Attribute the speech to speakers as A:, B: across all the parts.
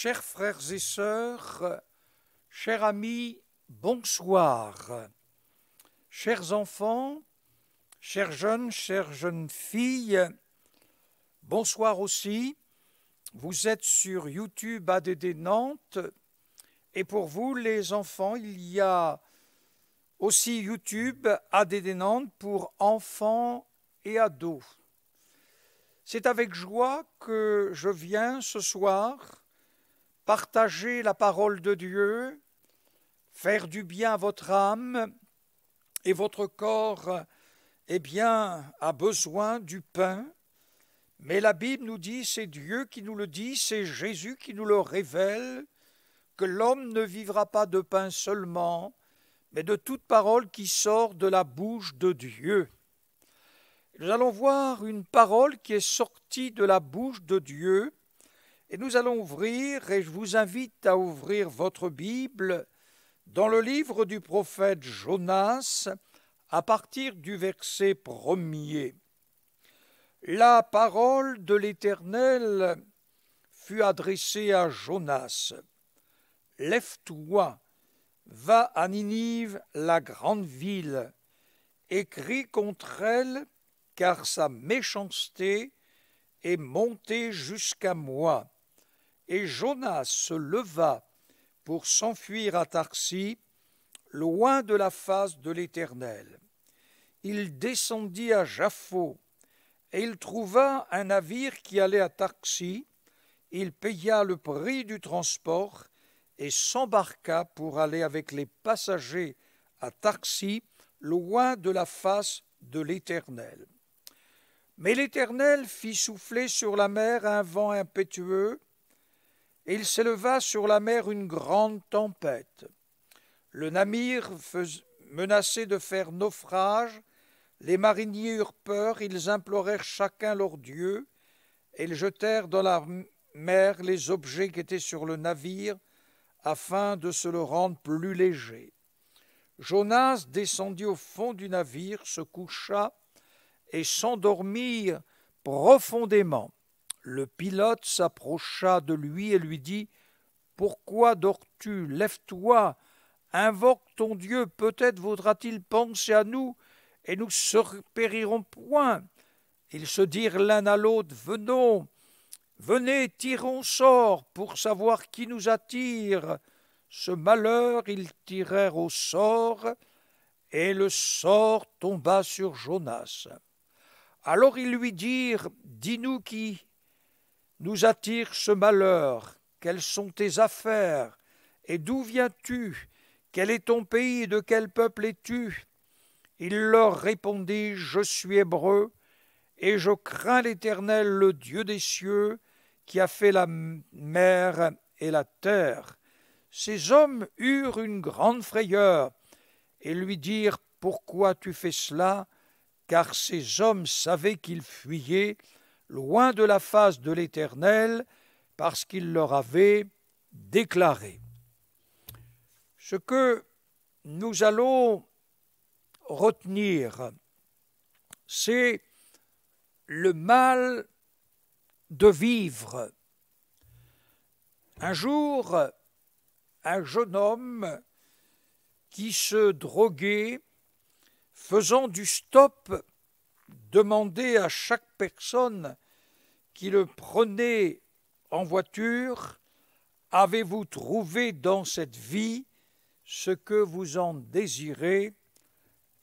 A: Chers frères et sœurs, chers amis, bonsoir. Chers enfants, chères jeunes filles, bonsoir aussi. Vous êtes sur YouTube ADD Nantes et pour vous les enfants, il y a aussi YouTube ADD Nantes pour enfants et ados. C'est avec joie que je viens ce soir partager la parole de Dieu, faire du bien à votre âme et votre corps, a besoin du pain. Mais la Bible nous dit, c'est Dieu qui nous le dit, c'est Jésus qui nous le révèle, que l'homme ne vivra pas de pain seulement, mais de toute parole qui sort de la bouche de Dieu. Nous allons voir une parole qui est sortie de la bouche de Dieu, et nous allons ouvrir, et je vous invite à ouvrir votre Bible dans le livre du prophète Jonas, à partir du verset 1er. La parole de l'Éternel fut adressée à Jonas. « Lève-toi, va à Ninive, la grande ville, et crie contre elle, car sa méchanceté est montée jusqu'à moi. » Et Jonas se leva pour s'enfuir à Tarsis, loin de la face de l'Éternel. Il descendit à Jaffo, et il trouva un navire qui allait à Tarsis. Il paya le prix du transport et s'embarqua pour aller avec les passagers à Tarsis, loin de la face de l'Éternel. Mais l'Éternel fit souffler sur la mer un vent impétueux, et il s'éleva sur la mer une grande tempête. Le navire menaçait de faire naufrage. Les mariniers eurent peur, ils implorèrent chacun leur Dieu, et ils jetèrent dans la mer les objets qui étaient sur le navire, afin de se le rendre plus léger. Jonas descendit au fond du navire, se coucha et s'endormit profondément. Le pilote s'approcha de lui et lui dit « Pourquoi dors-tu? Lève-toi, invoque ton Dieu, peut-être voudra-t-il penser à nous, et nous ne périrons point. » Ils se dirent l'un à l'autre « Venez, tirons sort pour savoir qui nous attire. » Ce malheur, ils tirèrent au sort, et le sort tomba sur Jonas. Alors ils lui dirent « Dis-nous qui nous attire ce malheur, quelles sont tes affaires, et d'où viens-tu? Quel est ton pays, et de quel peuple es-tu? » Il leur répondit « Je suis hébreu, et je crains l'Éternel, le Dieu des cieux, qui a fait la mer et la terre. » Ces hommes eurent une grande frayeur, et lui dirent « Pourquoi tu fais cela? » Car ces hommes savaient qu'ils fuyaient loin de la face de l'Éternel, parce qu'il leur avait déclaré. Ce que nous allons retenir, c'est le mal de vivre. Un jour, un jeune homme qui se droguait, faisant du stop, demandait à chaque personne qui le prenait en voiture « Avez-vous trouvé dans cette vie ce que vous en désirez ?»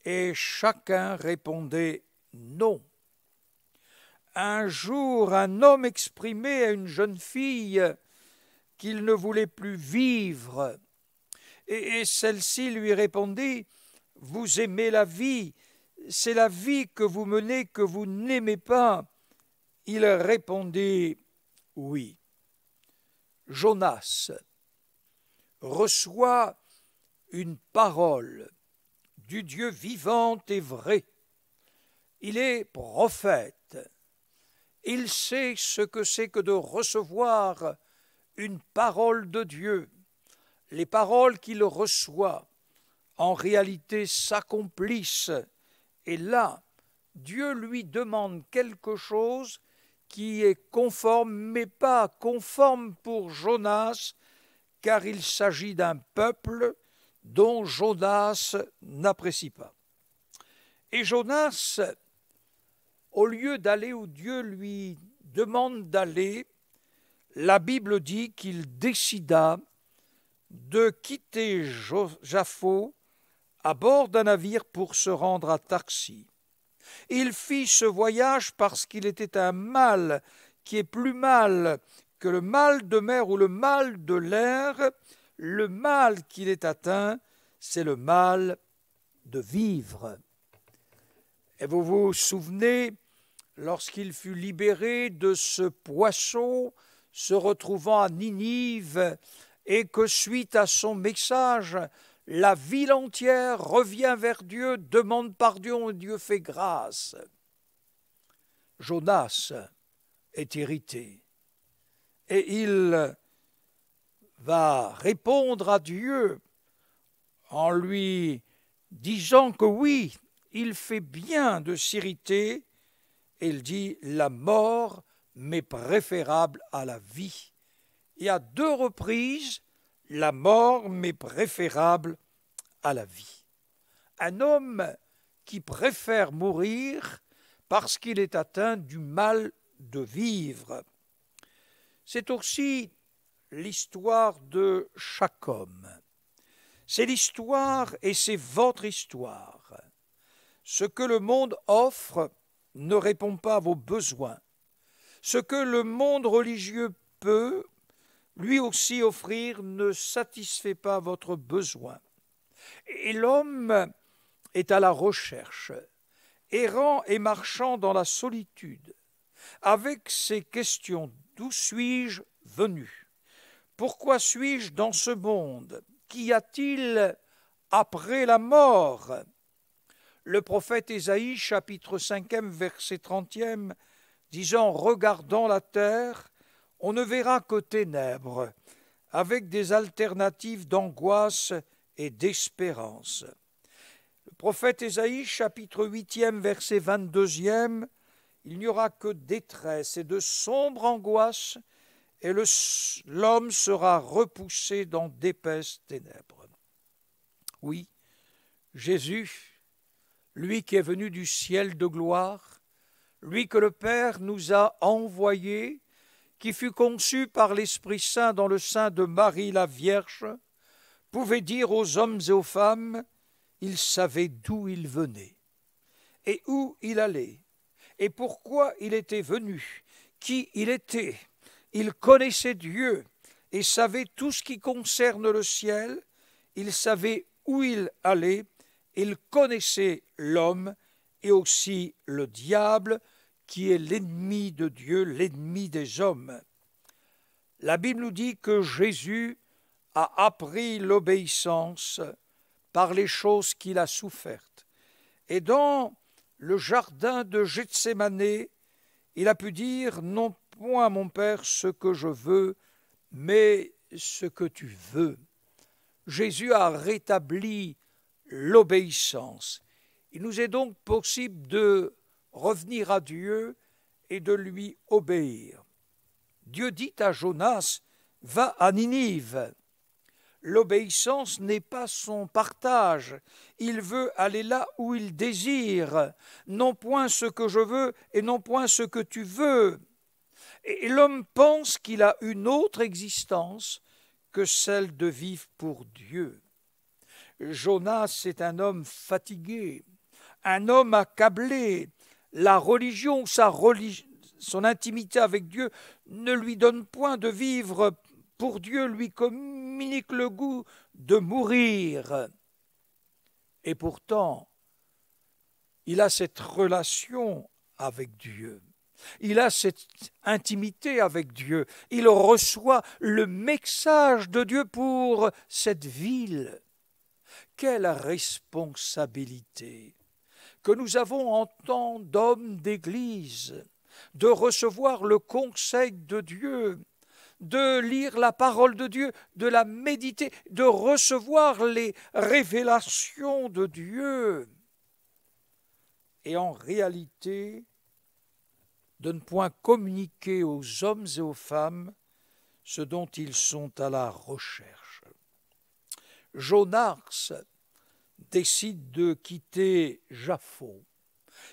A: Et chacun répondait « Non ». Un jour, un homme exprimait à une jeune fille qu'il ne voulait plus vivre, et celle-ci lui répondit « Vous aimez la vie, c'est la vie que vous menez que vous n'aimez pas. » Il répondit « Oui. » Jonas reçoit une parole du Dieu vivant et vrai. Il est prophète. Il sait ce que c'est que de recevoir une parole de Dieu. Les paroles qu'il reçoit, en réalité, s'accomplissent. Et là, Dieu lui demande quelque chose qui est conforme, mais pas conforme pour Jonas, car il s'agit d'un peuple dont Jonas n'apprécie pas. Et Jonas, au lieu d'aller où Dieu lui demande d'aller, la Bible dit qu'il décida de quitter Jaffo à bord d'un navire pour se rendre à Tarsis. Il fit ce voyage parce qu'il était un mal qui est plus mal que le mal de mer ou le mal de l'air. Le mal qu'il est atteint, c'est le mal de vivre. Et vous vous souvenez, lorsqu'il fut libéré de ce poisson, se retrouvant à Ninive, et que suite à son message, la ville entière revient vers Dieu, demande pardon et Dieu fait grâce. Jonas est irrité et il va répondre à Dieu en lui disant que oui, il fait bien de s'irriter. Il dit « la mort m'est préférable à la vie ». Et à 2 reprises, la mort m'est préférable à la vie. Un homme qui préfère mourir parce qu'il est atteint du mal de vivre. C'est aussi l'histoire de chaque homme. C'est l'histoire et c'est votre histoire. Ce que le monde offre ne répond pas à vos besoins. Ce que le monde religieux peut lui aussi offrir ne satisfait pas votre besoin. Et l'homme est à la recherche, errant et marchant dans la solitude, avec ces questions: d'où suis-je venu? Pourquoi suis-je dans ce monde? Qu'y a-t-il après la mort? Le prophète Ésaïe, chapitre 5, verset 30, disant « Regardant la terre, on ne verra que ténèbres, avec des alternatives d'angoisse et d'espérance. » Le prophète Ésaïe, chapitre 8, verset 22, il n'y aura que détresse et de sombres angoisses, et l'homme sera repoussé dans d'épaisses ténèbres. Oui, Jésus, lui qui est venu du ciel de gloire, lui que le Père nous a envoyé, qui fut conçu par l'Esprit Saint dans le sein de Marie la Vierge, pouvait dire aux hommes et aux femmes, il savait d'où il venait et où il allait et pourquoi il était venu, qui il était. Il connaissait Dieu et savait tout ce qui concerne le ciel, il savait où il allait, il connaissait l'homme et aussi le diable, qui est l'ennemi de Dieu, l'ennemi des hommes. La Bible nous dit que Jésus a appris l'obéissance par les choses qu'il a souffertes. Et dans le jardin de Gethsémanée, il a pu dire « Non point, mon Père, ce que je veux, mais ce que tu veux ». Jésus a rétabli l'obéissance. Il nous est donc possible de revenir à Dieu et de lui obéir. Dieu dit à Jonas, va à Ninive. L'obéissance n'est pas son partage. Il veut aller là où il désire, non point ce que je veux et non point ce que tu veux. Et l'homme pense qu'il a une autre existence que celle de vivre pour Dieu. Jonas est un homme fatigué, un homme accablé. La religion, son intimité avec Dieu ne lui donne point de vivre pour Dieu, lui communique le goût de mourir. Et pourtant, il a cette relation avec Dieu. Il a cette intimité avec Dieu. Il reçoit le message de Dieu pour cette ville. Quelle responsabilité que nous avons en tant d'hommes d'église, de recevoir le conseil de Dieu, de lire la parole de Dieu, de la méditer, de recevoir les révélations de Dieu. Et en réalité, de ne point communiquer aux hommes et aux femmes ce dont ils sont à la recherche. Jonas décide de quitter Jaffo,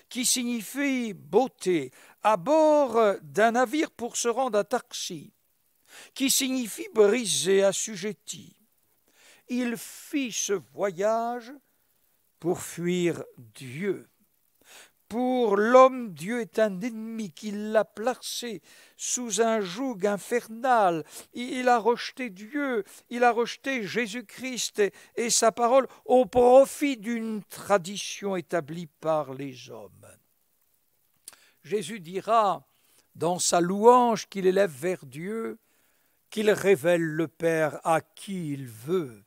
A: qui signifie beauté, à bord d'un navire pour se rendre à Tarsis, qui signifie brisé, assujetti. Il fit ce voyage pour fuir Dieu. Pour l'homme, Dieu est un ennemi qui l'a placé sous un joug infernal. Il a rejeté Dieu, il a rejeté Jésus-Christ et sa parole au profit d'une tradition établie par les hommes. Jésus dira dans sa louange qu'il élève vers Dieu, qu'il révèle le Père à qui il veut.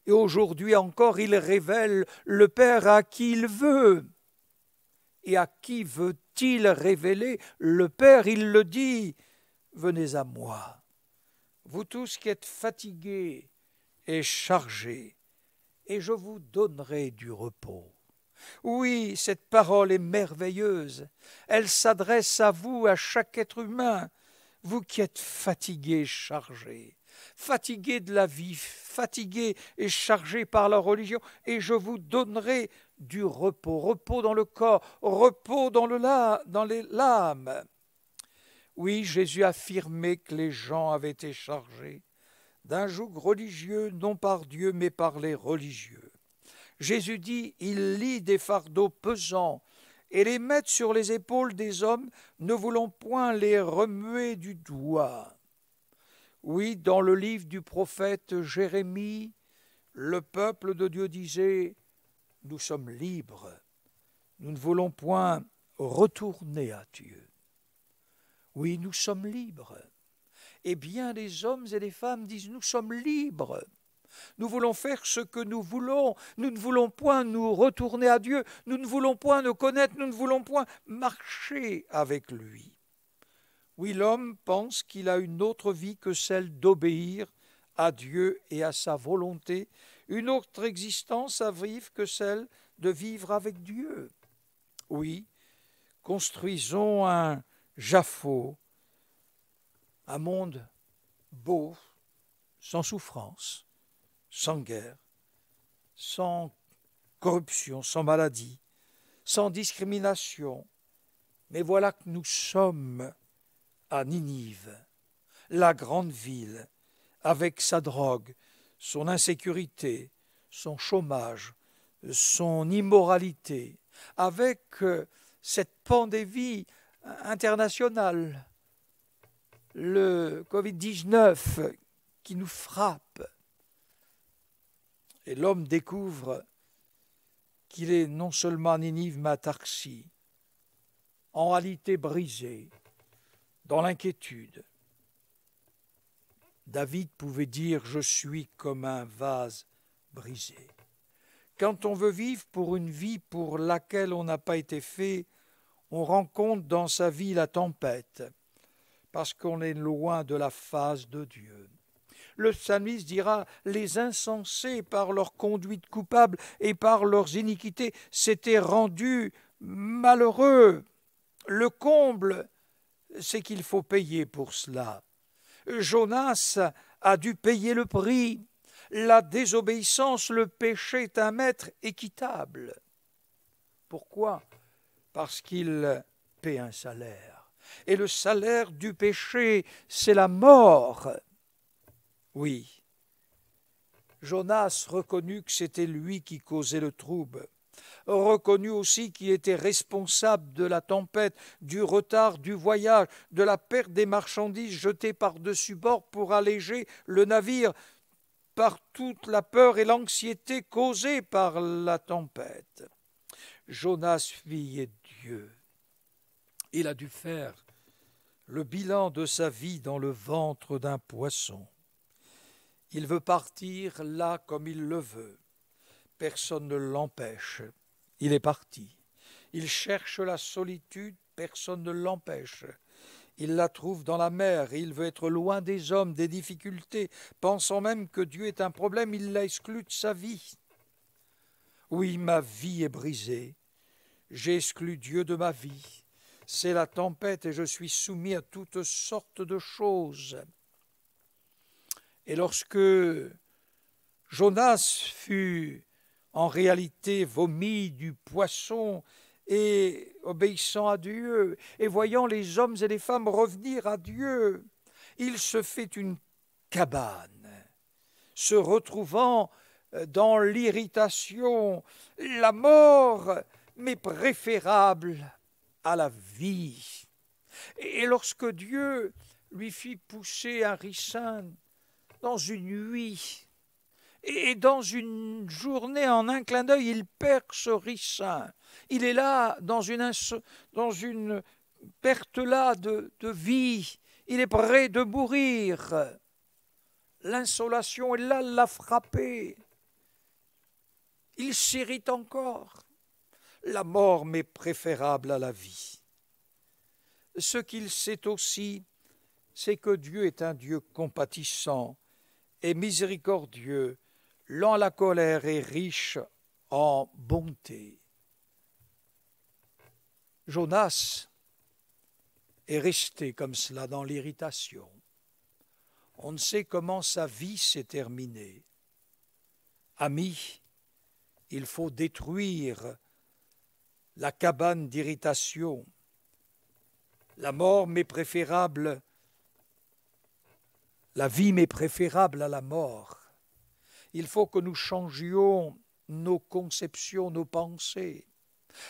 A: Et aujourd'hui encore, il révèle le Père à qui il veut. Et à qui veut-il révéler le Père? Il le dit, venez à moi, vous tous qui êtes fatigués et chargés, et je vous donnerai du repos. Oui, cette parole est merveilleuse. Elle s'adresse à vous, à chaque être humain, vous qui êtes fatigués et chargés, fatigués de la vie, fatigués et chargés par la religion, et je vous donnerai du repos, repos dans le corps, repos dans l'âme. Oui, Jésus affirmait que les gens avaient été chargés d'un joug religieux, non par Dieu, mais par les religieux. Jésus dit, il lie des fardeaux pesants et les met sur les épaules des hommes, ne voulant point les remuer du doigt. Oui, dans le livre du prophète Jérémie, le peuple de Dieu disait, nous sommes libres, nous ne voulons point retourner à Dieu. Oui, nous sommes libres. Et bien les hommes et les femmes disent, nous sommes libres. Nous voulons faire ce que nous voulons. Nous ne voulons point nous retourner à Dieu. Nous ne voulons point nous connaître. Nous ne voulons point marcher avec lui. Oui, l'homme pense qu'il a une autre vie que celle d'obéir à Dieu et à sa volonté, une autre existence à vivre que celle de vivre avec Dieu. Oui, construisons un Jaffo, un monde beau, sans souffrance, sans guerre, sans corruption, sans maladie, sans discrimination. Mais voilà que nous sommes à Ninive, la grande ville, avec sa drogue, son insécurité, son chômage, son immoralité, avec cette pandémie internationale, le Covid-19 qui nous frappe. Et l'homme découvre qu'il est non seulement à Ninive, mais à Tarsis, en réalité brisé, dans l'inquiétude. David pouvait dire « Je suis comme un vase brisé ». Quand on veut vivre pour une vie pour laquelle on n'a pas été fait, on rencontre dans sa vie la tempête, parce qu'on est loin de la face de Dieu. Le psalmiste dira « Les insensés, par leur conduite coupable et par leurs iniquités, s'étaient rendus malheureux. Le comble, c'est qu'il faut payer pour cela. Jonas a dû payer le prix. La désobéissance, le péché est un maître équitable. Pourquoi? Parce qu'il paie un salaire. Et le salaire du péché, c'est la mort. Oui, Jonas reconnut que c'était lui qui causait le trouble, reconnut aussi qu'il était responsable de la tempête, du retard du voyage, de la perte des marchandises jetées par-dessus bord pour alléger le navire, par toute la peur et l'anxiété causées par la tempête. Jonas fuyait Dieu. Il a dû faire le bilan de sa vie dans le ventre d'un poisson. Il veut partir là comme il le veut. Personne ne l'empêche. Il est parti. Il cherche la solitude, personne ne l'empêche. Il la trouve dans la mer, il veut être loin des hommes, des difficultés, pensant même que Dieu est un problème, il l'a exclu de sa vie. Oui, ma vie est brisée. J'ai exclu Dieu de ma vie. c'est la tempête et je suis soumis à toutes sortes de choses. Et lorsque Jonas fut en réalité vomi du poisson et obéissant à Dieu, et voyant les hommes et les femmes revenir à Dieu, il se fait une cabane, se retrouvant dans l'irritation. La mort m'est préférable à la vie. Et lorsque Dieu lui fit pousser un ricin dans une nuit, et dans une journée, en un clin d'œil, il perd ce ricin. Il est là dans une perte là de vie. Il est près de mourir. L'insolation est là, l'a frappé. Il s'irrite encore. La mort m'est préférable à la vie. Ce qu'il sait aussi, c'est que Dieu est un Dieu compatissant et miséricordieux, lent à la colère et riche en bonté. Jonas est resté comme cela dans l'irritation. On ne sait comment sa vie s'est terminée. Amis, il faut détruire la cabane d'irritation. La mort m'est préférable, la vie m'est préférable à la mort. Il faut que nous changions nos conceptions, nos pensées.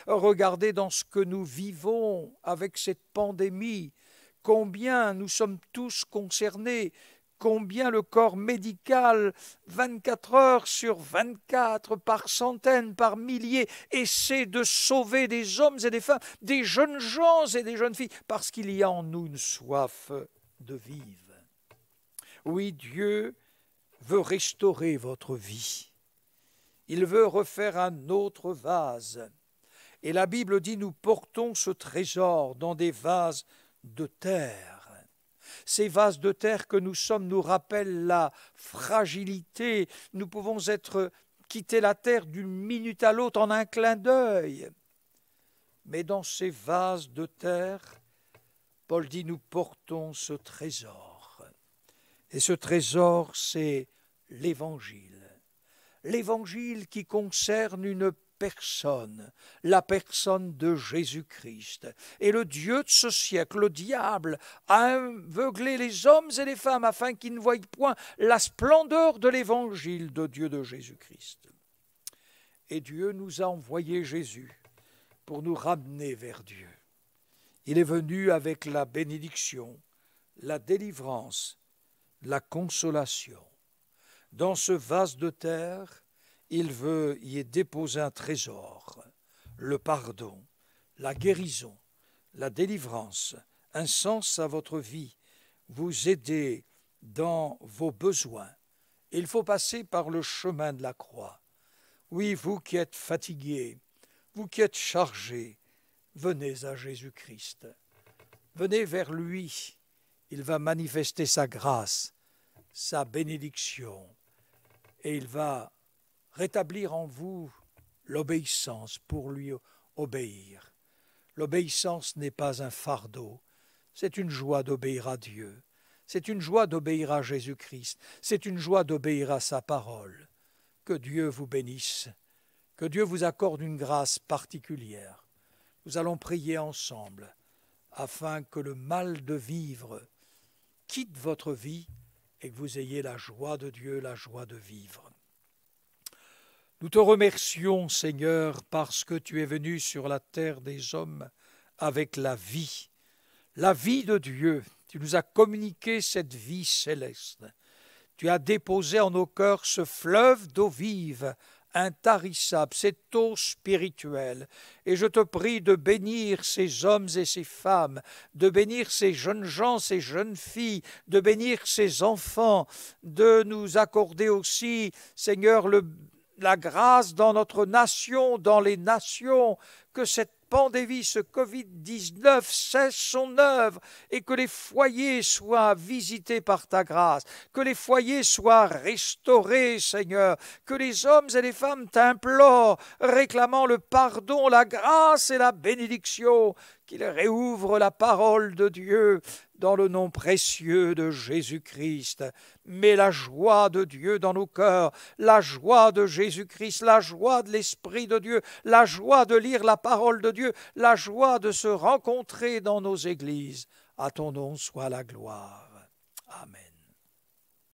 A: Regardez dans ce que nous vivons avec cette pandémie, combien nous sommes tous concernés, combien le corps médical, 24 heures sur 24, par centaines, par milliers, essaie de sauver des hommes et des femmes, des jeunes gens et des jeunes filles, parce qu'il y a en nous une soif de vivre. Oui, Dieu veut restaurer votre vie. Il veut refaire un autre vase. Et la Bible dit, nous portons ce trésor dans des vases de terre. Ces vases de terre que nous sommes nous rappellent la fragilité. Nous pouvons quitter la terre d'une minute à l'autre en un clin d'œil. Mais dans ces vases de terre, Paul dit, nous portons ce trésor. Et ce trésor, c'est l'Évangile. L'Évangile qui concerne une personne, la personne de Jésus-Christ. Et le Dieu de ce siècle, le diable, a aveuglé les hommes et les femmes afin qu'ils ne voient point la splendeur de l'Évangile de Dieu de Jésus-Christ. Et Dieu nous a envoyé Jésus pour nous ramener vers Dieu. Il est venu avec la bénédiction, la délivrance, la consolation. Dans ce vase de terre, il veut y déposer un trésor, le pardon, la guérison, la délivrance, un sens à votre vie, vous aider dans vos besoins. Il faut passer par le chemin de la croix. Oui, vous qui êtes fatigués, vous qui êtes chargés, venez à Jésus-Christ. Venez vers lui. Il va manifester sa grâce, sa bénédiction, et il va rétablir en vous l'obéissance pour lui obéir. L'obéissance n'est pas un fardeau, c'est une joie d'obéir à Dieu, c'est une joie d'obéir à Jésus-Christ, c'est une joie d'obéir à sa parole. Que Dieu vous bénisse, que Dieu vous accorde une grâce particulière. Nous allons prier ensemble afin que le mal de vivre quitte votre vie et que vous ayez la joie de Dieu, la joie de vivre. Nous te remercions, Seigneur, parce que tu es venu sur la terre des hommes avec la vie de Dieu. Tu nous as communiqué cette vie céleste. Tu as déposé en nos cœurs ce fleuve d'eau vive, intarissable, cette eau spirituelle. Et je te prie de bénir ces hommes et ces femmes, de bénir ces jeunes gens, ces jeunes filles, de bénir ces enfants, de nous accorder aussi, Seigneur, la grâce dans notre nation, dans les nations, que cette pandémie, ce Covid-19 cesse son œuvre et que les foyers soient visités par ta grâce, que les foyers soient restaurés, Seigneur, que les hommes et les femmes t'implorent, réclamant le pardon, la grâce et la bénédiction, qu'il réouvre la parole de Dieu dans le nom précieux de Jésus-Christ. Mets la joie de Dieu dans nos cœurs, la joie de Jésus-Christ, la joie de l'Esprit de Dieu, la joie de lire la parole de Dieu, la joie de se rencontrer dans nos églises. À ton nom soit la gloire. Amen.